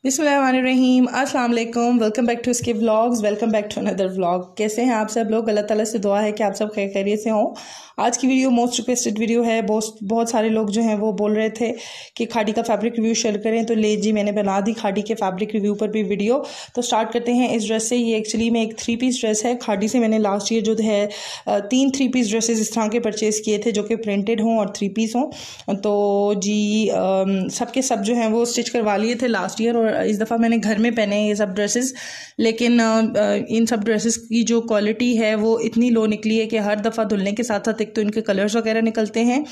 बिस्मिल्लाहिर्रहमानिर्रहीम, अस्सलाम वालेकुम। वेलकम बैक टू इसके vlogs, welcome back to another vlog. कैसे हैं आप सब लोग? अल्लाह ताला से दुआ है कि आप सब खैर खैरियत से हों। आज की वीडियो मोस्ट रिक्वेस्टेड वीडियो है। बहुत सारे लोग जो हैं वो बोल रहे थे कि खाड़ी का फैब्रिक रिव्यू शेयर करें, तो ले जी मैंने बना दी खाड़ी के फैब्रिक रिव्यू पर भी वीडियो। तो स्टार्ट करते हैं इस ड्रेस से। ये एक्चुअली में एक 3 पीस ड्रेस है। खाड़ी से मैंने लास्ट ईयर जो है 3 पीस ड्रेसेस इस तरह के परचेज़ किए थे जो कि प्रिंटेड हों और 3 पीस हों। तो जी सबके सब जो हैं वो स्टिच करवा लिए थे लास्ट ईयर, और इस दफ़ा मैंने घर में पहने ये सब ड्रेसेस। लेकिन इन सब ड्रेसेस की जो क्वालिटी है वो इतनी लो निकली है कि हर दफ़ा धुलने के साथ साथ एक तो इनके कलर्स वगैरह निकलते हैं,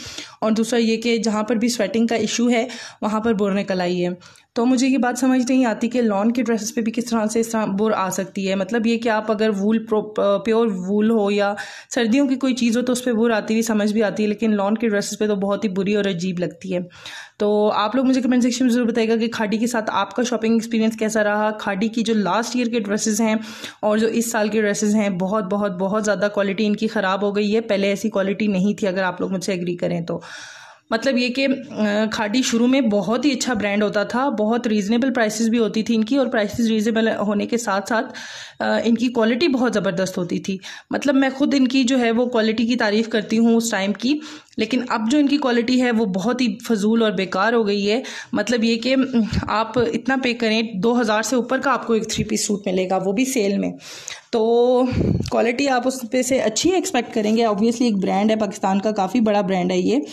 और दूसरा ये कि जहाँ पर भी स्वेटिंग का इशू है वहाँ पर बुर निकल आई है। तो मुझे ये बात समझ नहीं आती कि लॉन की ड्रेसेस पे भी किस तरह से इस तरह बुर आ सकती है। मतलब ये कि आप अगर वूल प्योर वूल हो या सर्दियों की कोई चीज़ हो तो उस पर बुर आती हुई समझ भी आती है, लेकिन लॉन की ड्रेसेस पे तो बहुत ही बुरी और अजीब लगती है। तो आप लोग मुझे कमेंट सेक्शन में ज़रूर बताइएगा कि खाड़ी के साथ आपका शॉपिंग एक्सपीरियंस कैसा रहा। खाड़ी की जो लास्ट ईयर के ड्रेसेस हैं और जो इस साल के ड्रेसेस हैं, बहुत बहुत बहुत ज़्यादा क्वालिटी इनकी ख़राब हो गई है। पहले ऐसी क्वालिटी नहीं थी, अगर आप लोग मुझसे एग्री करें तो। मतलब ये कि खाड़ी शुरू में बहुत ही अच्छा ब्रांड होता था, बहुत रीज़नेबल प्राइसेस भी होती थी इनकी, और प्राइसेस रीज़नेबल होने के साथ साथ इनकी क्वालिटी बहुत ज़बरदस्त होती थी। मतलब मैं खुद इनकी जो है वो क्वालिटी की तारीफ़ करती हूँ उस टाइम की, लेकिन अब जो इनकी क्वालिटी है वो बहुत ही फजूल और बेकार हो गई है। मतलब ये कि आप इतना पे करें, 2000 से ऊपर का आपको एक 3 पीस सूट मिलेगा, वो भी सेल में। तो क्वालिटी आप उस पे से अच्छी एक्सपेक्ट करेंगे। ऑब्वियसली एक ब्रांड है, पाकिस्तान का काफ़ी बड़ा ब्रांड है ये,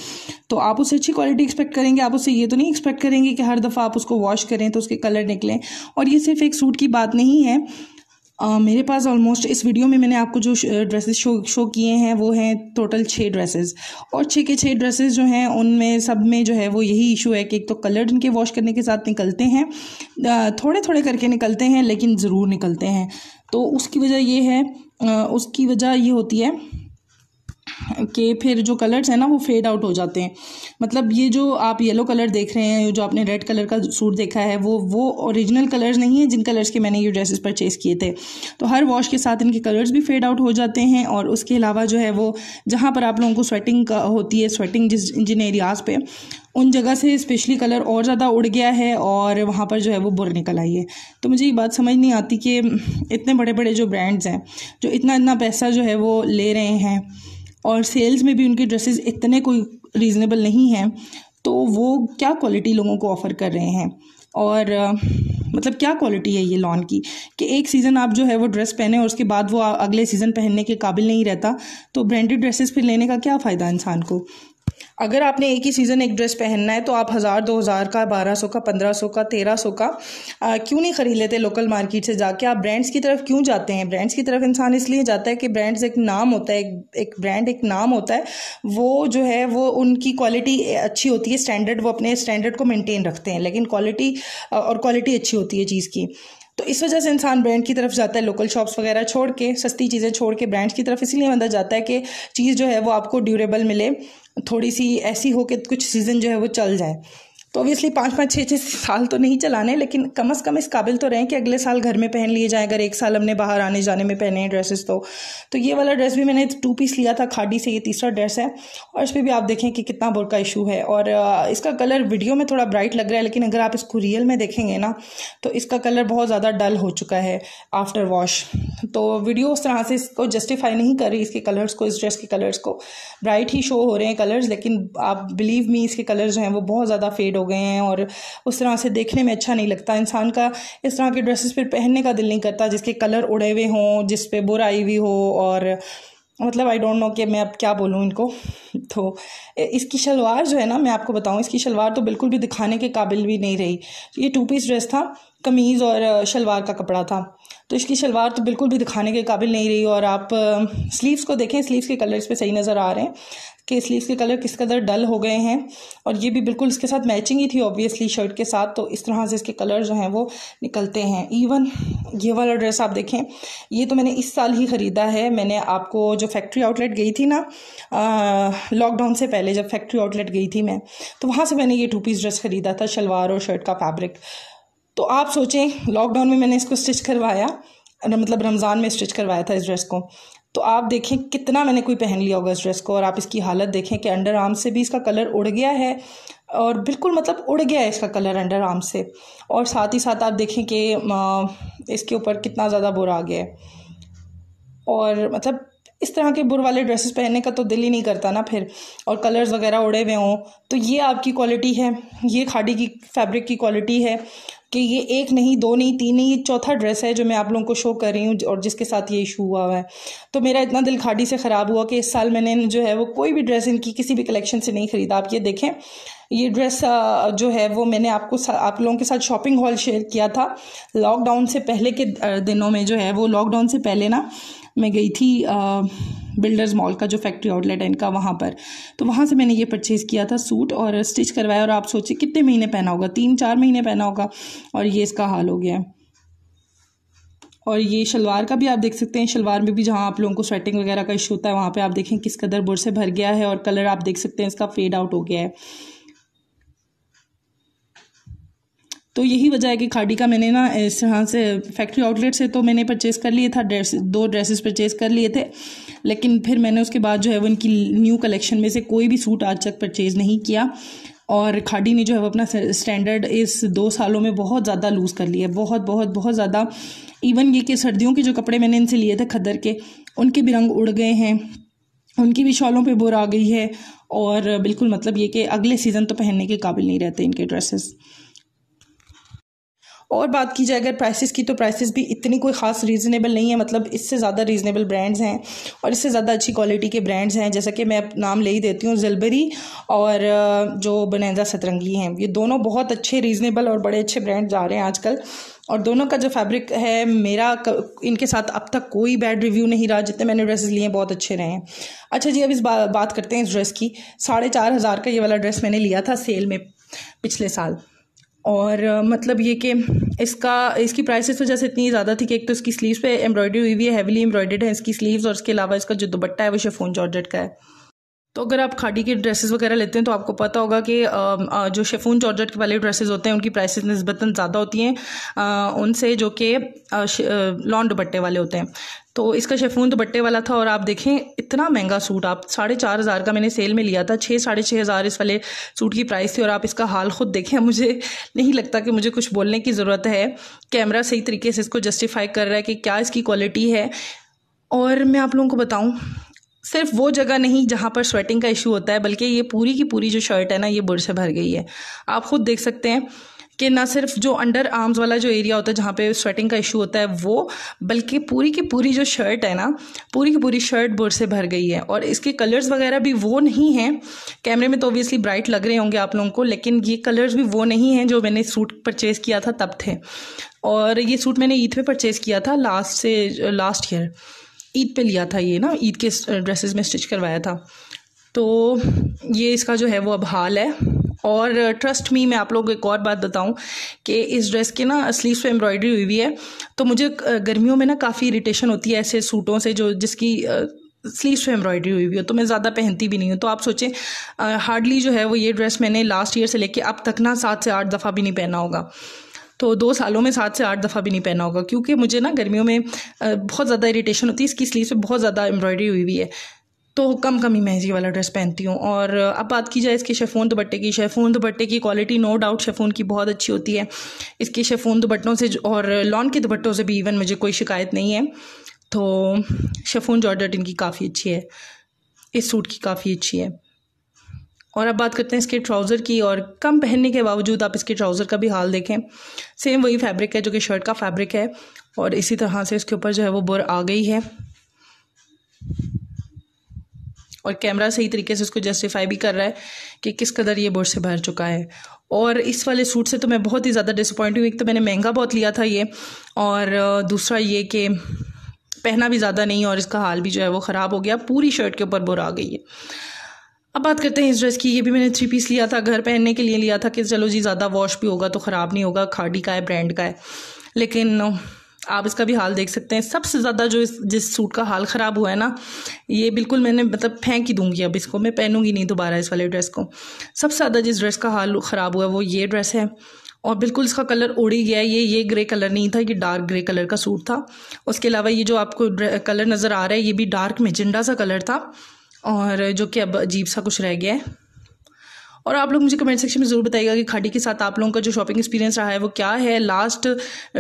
तो आप उससे अच्छी क्वालिटी एक्सपेक्ट करेंगे। आप उससे ये तो नहीं एक्सपेक्ट करेंगे कि हर दफ़ा आप उसको वॉश करें तो उसके कलर निकलें। और ये सिर्फ एक सूट की बात नहीं है। मेरे पास ऑलमोस्ट इस वीडियो में मैंने आपको जो ड्रेसेस शो किए हैं वो हैं टोटल 6 ड्रेसेस, और 6 के 6 ड्रेसेस जो हैं उनमें सब में जो है वो यही इशू है कि एक तो कलर इनके वॉश करने के साथ निकलते हैं, थोड़े थोड़े करके निकलते हैं लेकिन ज़रूर निकलते हैं। तो उसकी वजह ये होती है कि फिर जो कलर्स हैं ना वो फेड आउट हो जाते हैं। मतलब ये जो आप येलो कलर देख रहे हैं, जो आपने रेड कलर का सूट देखा है, वो ओरिजिनल कलर्स नहीं है जिन कलर्स के मैंने ये ड्रेसेस परचेज़ किए थे। तो हर वॉश के साथ इनके कलर्स भी फेड आउट हो जाते हैं, और उसके अलावा जो है वो जहाँ पर आप लोगों को स्वेटिंग होती है, स्वेटिंग जिन एरियाज़ पे, उन जगह से स्पेशली कलर और ज़्यादा उड़ गया है और वहाँ पर जो है वो बुर निकल आई है। तो मुझे ये बात समझ नहीं आती कि इतने बड़े बड़े जो ब्रांड्स हैं जो इतना पैसा जो है वो ले रहे हैं, और सेल्स में भी उनके ड्रेसेस इतने कोई रीज़नेबल नहीं हैं, तो वो क्या क्वालिटी लोगों को ऑफ़र कर रहे हैं। और मतलब क्या क्वालिटी है ये लॉन की कि एक सीज़न आप जो है वो ड्रेस पहने और उसके बाद वो अगले सीज़न पहनने के काबिल नहीं रहता। तो ब्रांडेड ड्रेसेस फिर लेने का क्या फ़ायदा इंसान को। अगर आपने एक ही सीज़न एक ड्रेस पहनना है तो आप 1000 2000 का, 1200 का, 1500 का, 1300 का क्यों नहीं ख़रीद लेते लोकल मार्केट से जाके। आप ब्रांड्स की तरफ क्यों जाते हैं? ब्रांड्स की तरफ इंसान इसलिए जाता है कि ब्रांड्स एक नाम होता है, एक ब्रांड एक नाम होता है, वो जो है वो उनकी क्वालिटी अच्छी होती है, स्टैंडर्ड, वो अपने स्टैंडर्ड को मेनटेन रखते हैं, लेकिन क्वालिटी अच्छी होती है चीज़ की। तो इस वजह से इंसान ब्रांड की तरफ जाता है, लोकल शॉप्स वगैरह छोड़ के, सस्ती चीज़ें छोड़ के ब्रांड्स की तरफ इसलिए बंदा जाता है कि चीज़ जो है वो आपको ड्यूरेबल मिले, थोड़ी सी ऐसी हो कि कुछ सीज़न जो है वो चल जाए। तो ऑब्वियसली 5-5 6-6 साल तो नहीं चलाने, लेकिन कम से कम इस काबिल तो रहें कि अगले साल घर में पहन लिए जाए। अगर एक साल हमने बाहर आने जाने में पहने हैं ड्रेसेस तो ये वाला ड्रेस भी मैंने 2 पीस लिया था खाड़ी से, ये तीसरा ड्रेस है, और इस पर भी आप देखें कि कितना बुर का इशू है। और इसका कलर वीडियो में थोड़ा ब्राइट लग रहा है, लेकिन अगर आप इसको रियल में देखेंगे ना तो इसका कलर बहुत ज़्यादा डल हो चुका है आफ्टर वॉश। तो वीडियो उस तरह से इसको जस्टिफाई नहीं कर रही, इसके कलर्स को, इस ड्रेस के कलर्स को। ब्राइट ही शो हो रहे हैं कलर्स, लेकिन आप बिलीव मी इसके कलर्स जो हैं वो बहुत ज़्यादा फेड हो गए हैं और उस तरह से देखने में अच्छा नहीं लगता। इंसान का इस तरह के ड्रेसेस फिर पहनने का दिल नहीं करता जिसके कलर उड़े हुए हों, जिस पे बुर आई हुई हो, और मतलब आई डोंट नो कि मैं अब क्या बोलूँ इनको। तो इसकी शलवार जो है ना, मैं आपको बताऊँ, इसकी शलवार तो बिल्कुल भी दिखाने के काबिल भी नहीं रही। ये 2 पीस ड्रेस था, कमीज़ और शलवार का कपड़ा था, तो इसकी शलवार तो बिल्कुल भी दिखाने के काबिल नहीं रही। और आप स्लीव्स को देखें, स्लीव्स के कलर इस पे सही नज़र आ रहे हैं कि स्लीव्स के कलर किस कदर डल हो गए हैं, और ये भी बिल्कुल इसके साथ मैचिंग ही थी ऑब्वियसली शर्ट के साथ। तो इस तरह से इसके कलर जो हैं वो निकलते हैं। इवन ये वाला ड्रेस आप देखें, ये तो मैंने इस साल ही ख़रीदा है। मैंने आपको जो फैक्ट्री आउटलेट गई थी ना लॉकडाउन से पहले, जब फैक्ट्री आउटलेट गई थी मैं, तो वहाँ से मैंने ये 2 पीस ड्रेस ख़रीदा था, शलवार और शर्ट का फैब्रिक। तो आप सोचें, लॉकडाउन में मैंने इसको स्टिच करवाया, मतलब रमज़ान में स्टिच करवाया था इस ड्रेस को, तो आप देखें कितना मैंने कोई पहन लिया होगा इस ड्रेस को। और आप इसकी हालत देखें कि अंडर आर्म से भी इसका कलर उड़ गया है, और बिल्कुल मतलब उड़ गया है इसका कलर अंडर आर्म से। और साथ ही साथ आप देखें कि इसके ऊपर कितना ज़्यादा बुरा आ गया है। और मतलब इस तरह के बुर वाले ड्रेसेस पहनने का तो दिल ही नहीं करता ना फिर, और कलर्स वगैरह उड़े हुए हों। तो ये आपकी क्वालिटी है, ये खादी की फैब्रिक की क्वालिटी है कि ये एक नहीं, दो नहीं, तीन नहीं, ये चौथा ड्रेस है जो मैं आप लोगों को शो कर रही हूँ और जिसके साथ ये इशू हुआ है। तो मेरा इतना दिल खादी से ख़राब हुआ कि इस साल मैंने जो है वो कोई भी ड्रेस इनकी किसी भी कलेक्शन से नहीं ख़रीदा। आप ये देखें, ये ड्रेस जो है वो मैंने आप लोगों के साथ शॉपिंग हॉल शेयर किया था लॉकडाउन से पहले के दिनों में। जो है वो लॉकडाउन से पहले ना मैं गई थी बिल्डर्स मॉल का जो फैक्ट्री आउटलेट है इनका, वहाँ पर। तो वहाँ से मैंने ये परचेज़ किया था सूट और स्टिच करवाया। और आप सोचिए कितने महीने पहना होगा, 3-4 महीने पहना होगा और ये इसका हाल हो गया है। और ये शलवार का भी आप देख सकते हैं, शलवार में भी जहाँ आप लोगों को स्वेटिंग वगैरह का इशू होता है वहाँ पे आप देखें किस कदर बुर से भर गया है और कलर आप देख सकते हैं इसका फेड आउट हो गया है। तो यही वजह है कि खादी का मैंने ना इस तरह से फैक्ट्री आउटलेट से तो मैंने परचेज़ कर लिए था, 2 ड्रेसेस परचेज़ कर लिए थे। लेकिन फिर मैंने उसके बाद जो है वो इनकी न्यू कलेक्शन में से कोई भी सूट आज तक परचेज़ नहीं किया। और खादी ने जो है वो अपना स्टैंडर्ड इस 2 सालों में बहुत ज़्यादा लूज़ कर लिया है, बहुत बहुत बहुत ज़्यादा। इवन ये कि सर्दियों के जो कपड़े मैंने इनसे लिए थे खद्दर के, उनके भी रंग उड़ गए हैं, उनकी भी शॉलों पे बुर आ गई है। और बिल्कुल मतलब ये कि अगले सीज़न तो पहनने के काबिल नहीं रहते इनके ड्रेसेस। और बात की जाए अगर प्राइसेस की, तो प्राइसेस भी इतनी कोई ख़ास रीज़नेबल नहीं है। मतलब इससे ज़्यादा रीज़नेबल ब्रांड्स हैं और इससे ज़्यादा अच्छी क्वालिटी के ब्रांड्स हैं, जैसा कि मैं नाम ले ही देती हूँ, ज़िलबरी और जो बोनेंजा सतरंगी हैं। ये दोनों बहुत अच्छे रीज़नेबल और बड़े अच्छे ब्रांड्स आ रहे हैं आजकल। और दोनों का जो फैब्रिक है, मेरा इनके साथ अब तक कोई बैड रिव्यू नहीं रहा। जितने मैंने ड्रेसेस लिए हैं बहुत अच्छे रहे हैं। अच्छा जी, अब इस बात करते हैं इस ड्रेस की। 4,500 का ये वाला ड्रेस मैंने लिया था सेल में पिछले साल। और मतलब ये कि इसकी प्राइसेस तो जैसे इतनी ज़्यादा थी कि एक तो इसकी स्लीव्स पे एम्ब्रॉयडरी हुई हुई है, हैवीली एम्ब्रॉयडर्ड है इसकी स्लीव्स, और इसके अलावा इसका जो दुपट्टा है वो शिफॉन जॉर्जेट का है। तो अगर आप खादी के ड्रेसेस वगैरह लेते हैं तो आपको पता होगा कि जो शिफॉन जॉर्जेट वाले ड्रेसेस होते हैं उनकी प्राइसेस निस्बतन ज़्यादा होती हैं उनसे जो कि लॉन दुपट्टे वाले होते हैं। तो इसका शिफॉन दुपट्टे वाला था और आप देखें इतना महंगा सूट, आप 4,500 का मैंने सेल में लिया था, 6-6,500 इस वाले सूट की प्राइस थी। और आप इसका हाल खुद देखें, मुझे नहीं लगता कि मुझे कुछ बोलने की ज़रूरत है। कैमरा सही तरीके से इसको जस्टिफाई कर रहा है कि क्या इसकी क्वालिटी है। और मैं आप लोगों को बताऊँ, सिर्फ वो जगह नहीं जहाँ पर स्वेटिंग का इशू होता है, बल्कि ये पूरी की पूरी जो शर्ट है ना, ये बुर से भर गई है। आप खुद देख सकते हैं कि ना सिर्फ जो अंडर आर्म्स वाला जो एरिया होता है जहाँ पे स्वेटिंग का इशू होता है वो, बल्कि पूरी की पूरी जो शर्ट है ना, पूरी की पूरी शर्ट बुर से भर गई है। और इसके कलर्स वगैरह भी वो नहीं हैं, कैमरे में तो ऑब्वियसली ब्राइट लग रहे होंगे आप लोगों को, लेकिन ये कलर्स भी वो नहीं हैं जो मैंने सूट परचेज़ किया था तब थे। और ये सूट मैंने ईद पे परचेज़ किया था लास्ट ईयर ईद पे लिया था ये ना, ईद के ड्रेसेस में स्टिच करवाया था। तो ये इसका जो है वो अब हाल है। और ट्रस्ट मी, मैं आप लोगों को एक और बात बताऊं कि इस ड्रेस के ना स्लीव्स पे एम्ब्रॉयडरी हुई हुई है। तो मुझे गर्मियों में ना काफ़ी इरिटेशन होती है ऐसे सूटों से जिसकी स्लीव्स पे एम्ब्रॉयडरी हुई हुई हो, तो मैं ज़्यादा पहनती भी नहीं हूँ। तो आप सोचें, हार्डली जो है वो ये ड्रेस मैंने लास्ट ईयर से लेके अब तक ना 7 से 8 दफ़ा भी नहीं पहना होगा। तो 2 सालों में 7 से 8 दफ़ा भी नहीं पहना होगा, क्योंकि मुझे ना गर्मियों में बहुत ज़्यादा इरिटेशन होती है। इसकी स्लीव पे बहुत ज़्यादा एम्ब्रॉयडरी हुई हुई है, तो कम ही मैं ये वाला ड्रेस पहनती हूँ। और अब बात की जाए इसके शिफॉन दुपट्टे की क्वालिटी नो डाउट शिफॉन की बहुत अच्छी होती है। इसके शिफॉन दुपट्टों से और लॉन के दुपट्टों से भी इवन मुझे कोई शिकायत नहीं है। तो शिफॉन जॉर्जेट इनकी काफ़ी अच्छी है, इस सूट की काफ़ी अच्छी है। और अब बात करते हैं इसके ट्राउज़र की। और कम पहनने के बावजूद आप इसके ट्राउज़र का भी हाल देखें, सेम वही फैब्रिक है जो कि शर्ट का फैब्रिक है, और इसी तरह से इसके ऊपर जो है वो बुर आ गई है। और कैमरा सही तरीके से इसको जस्टिफाई भी कर रहा है कि किस कदर ये बुर से भर चुका है। और इस वाले सूट से तो मैं बहुत ही ज़्यादा डिसअपॉइंट हुई। एक तो मैंने महंगा बहुत लिया था ये, और दूसरा ये कि पहना भी ज़्यादा नहीं, और इसका हाल भी जो है वो ख़राब हो गया, पूरी शर्ट के ऊपर बुर आ गई है। अब बात करते हैं इस ड्रेस की। ये भी मैंने 3 पीस लिया था, घर पहनने के लिए लिया था कि चलो जी ज़्यादा वॉश भी होगा तो ख़राब नहीं होगा, खादी का है, ब्रांड का है। लेकिन आप इसका भी हाल देख सकते हैं। सबसे ज़्यादा जो जिस सूट का हाल ख़राब हुआ है ना, ये बिल्कुल मैंने मतलब फेंक ही दूँगी, अब इसको मैं पहनूंगी नहीं दोबारा इस वाले ड्रेस को। सबसे ज़्यादा जिस ड्रेस का हाल ख़राब हुआ है वो ये ड्रेस है, और बिल्कुल इसका कलर उड़ ही गया है। ये ग्रे कलर नहीं था, ये डार्क ग्रे कलर का सूट था। उसके अलावा ये जो आपको कलर नज़र आ रहा है ये भी डार्क मैजेंडा सा कलर था, और जो कि अब अजीब सा कुछ रह गया है। और आप लोग मुझे कमेंट सेक्शन में ज़रूर बताइएगा कि खाड़ी के साथ आप लोगों का जो शॉपिंग एक्सपीरियंस रहा है वो क्या है लास्ट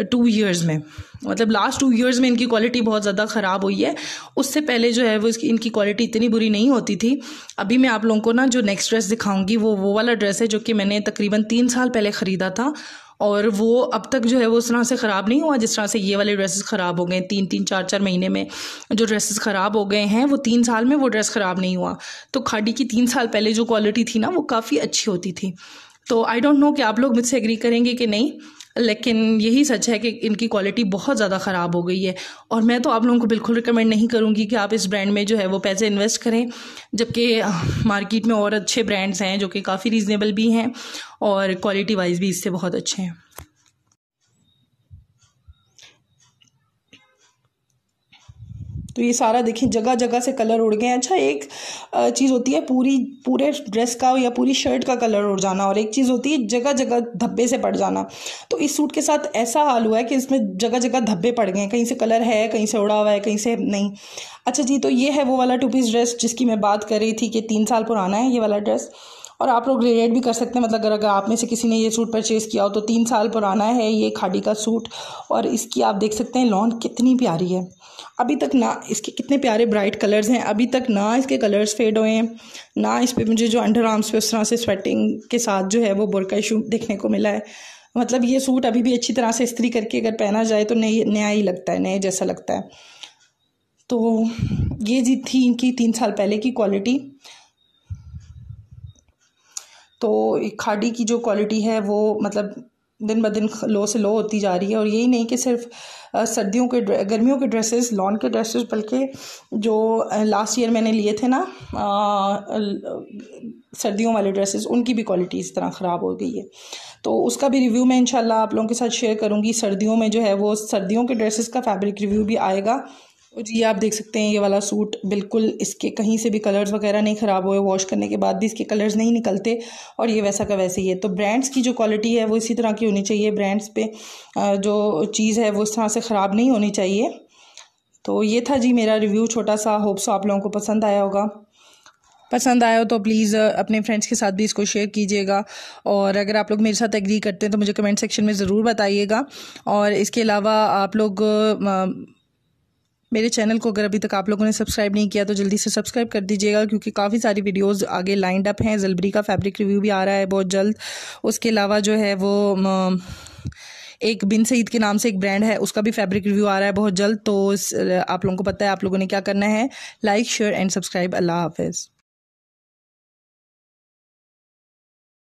2 ईयर्स में। मतलब लास्ट 2 ईयर्स में इनकी क्वालिटी बहुत ज़्यादा ख़राब हुई है। उससे पहले जो है वो इनकी क्वालिटी इतनी बुरी नहीं होती थी। अभी मैं आप लोगों को ना जो नेक्स्ट ड्रेस दिखाऊंगी वो वाला ड्रेस है जो कि मैंने तकरीबन 3 साल पहले ख़रीदा था, और वो अब तक जो है वो उस तरह से ख़राब नहीं हुआ जिस तरह से ये वाले ड्रेसेस ख़राब हो गए। 3-3 4-4 महीने में जो ड्रेसेस ख़राब हो गए हैं वो 3 साल में वो ड्रेस ख़राब नहीं हुआ। तो खाड़ी की 3 साल पहले जो क्वालिटी थी ना वो काफ़ी अच्छी होती थी। तो आई डोंट नो कि आप लोग मुझसे एग्री करेंगे कि नहीं, लेकिन यही सच है कि इनकी क्वालिटी बहुत ज़्यादा ख़राब हो गई है। और मैं तो आप लोगों को बिल्कुल रिकमेंड नहीं करूँगी कि आप इस ब्रांड में जो है वो पैसे इन्वेस्ट करें, जबकि मार्केट में और अच्छे ब्रांड्स हैं जो कि काफ़ी रीज़नेबल भी हैं और क्वालिटी वाइज भी इससे बहुत अच्छे हैं। तो ये सारा देखिए जगह जगह से कलर उड़ गए हैं। अच्छा, एक चीज़ होती है पूरे ड्रेस का या पूरी शर्ट का कलर उड़ जाना, और एक चीज़ होती है जगह जगह धब्बे से पड़ जाना। तो इस सूट के साथ ऐसा हाल हुआ है कि इसमें जगह जगह धब्बे पड़ गए हैं, कहीं से कलर है, कहीं से उड़ा हुआ है, कहीं से नहीं। अच्छा जी, तो ये है वो वाला 2 पीस ड्रेस जिसकी मैं बात कर रही थी कि 3 साल पुराना है ये वाला ड्रेस। और आप लोग रिलेट भी कर सकते हैं, मतलब अगर आप में से किसी ने ये सूट परचेज़ किया हो तो 3 साल पुराना है ये खाड़ी का सूट। और इसकी आप देख सकते हैं लॉन कितनी प्यारी है। अभी तक ना इसके कितने प्यारे ब्राइट कलर्स हैं, अभी तक ना इसके कलर्स फेड हुए हैं, ना इस पर मुझे जो अंडर आर्म्स पे उस तरह से स्वेटिंग के साथ जो है वो बुरका इशू देखने को मिला है। मतलब ये सूट अभी भी अच्छी तरह से इस्त्री करके अगर पहना जाए तो नया ही लगता है, नए जैसा लगता है। तो ये जी थी इनकी 3 साल पहले की क्वालिटी। तो खाड़ी की जो क्वालिटी है वो मतलब दिन ब दिन लो से लो होती जा रही है। और यही नहीं कि सिर्फ गर्मियों के ड्रेसेस, लॉन के ड्रेसेस, बल्कि जो लास्ट ईयर मैंने लिए थे ना सर्दियों वाले ड्रेसेस, उनकी भी क्वालिटी इस तरह ख़राब हो गई है। तो उसका भी रिव्यू मैं इंशाल्लाह आप लोगों के साथ शेयर करूँगी। सर्दियों में जो है वो सर्दियों के ड्रेसेस का फैब्रिक रिव्यू भी आएगा। जी, आप देख सकते हैं ये वाला सूट बिल्कुल इसके कहीं से भी कलर्स वगैरह नहीं ख़राब हुए, वॉश करने के बाद भी इसके कलर्स नहीं निकलते, और ये वैसा का वैसे ही है। तो ब्रांड्स की जो क्वालिटी है वो इसी तरह की होनी चाहिए, ब्रांड्स पे जो चीज़ है वो इस तरह से ख़राब नहीं होनी चाहिए। तो ये था जी मेरा रिव्यू छोटा सा, होप सो आप लोगों को पसंद आया होगा। पसंद आया हो तो प्लीज़ अपने फ्रेंड्स के साथ भी इसको शेयर कीजिएगा। और अगर आप लोग मेरे साथ एग्री करते हैं तो मुझे कमेंट सेक्शन में ज़रूर बताइएगा। और इसके अलावा आप लोग मेरे चैनल को अगर अभी तक आप लोगों ने सब्सक्राइब नहीं किया तो जल्दी से सब्सक्राइब कर दीजिएगा, क्योंकि काफ़ी सारी वीडियोस आगे लाइंड अप हैं। ज़लबरी का फैब्रिक रिव्यू भी आ रहा है बहुत जल्द। उसके अलावा जो है वो एक बिन सईद के नाम से एक ब्रांड है, उसका भी फैब्रिक रिव्यू आ रहा है बहुत जल्द। तो आप लोगों को पता है आप लोगों ने क्या करना है, लाइक शेयर एंड सब्सक्राइब। अल्लाह हाफिज़।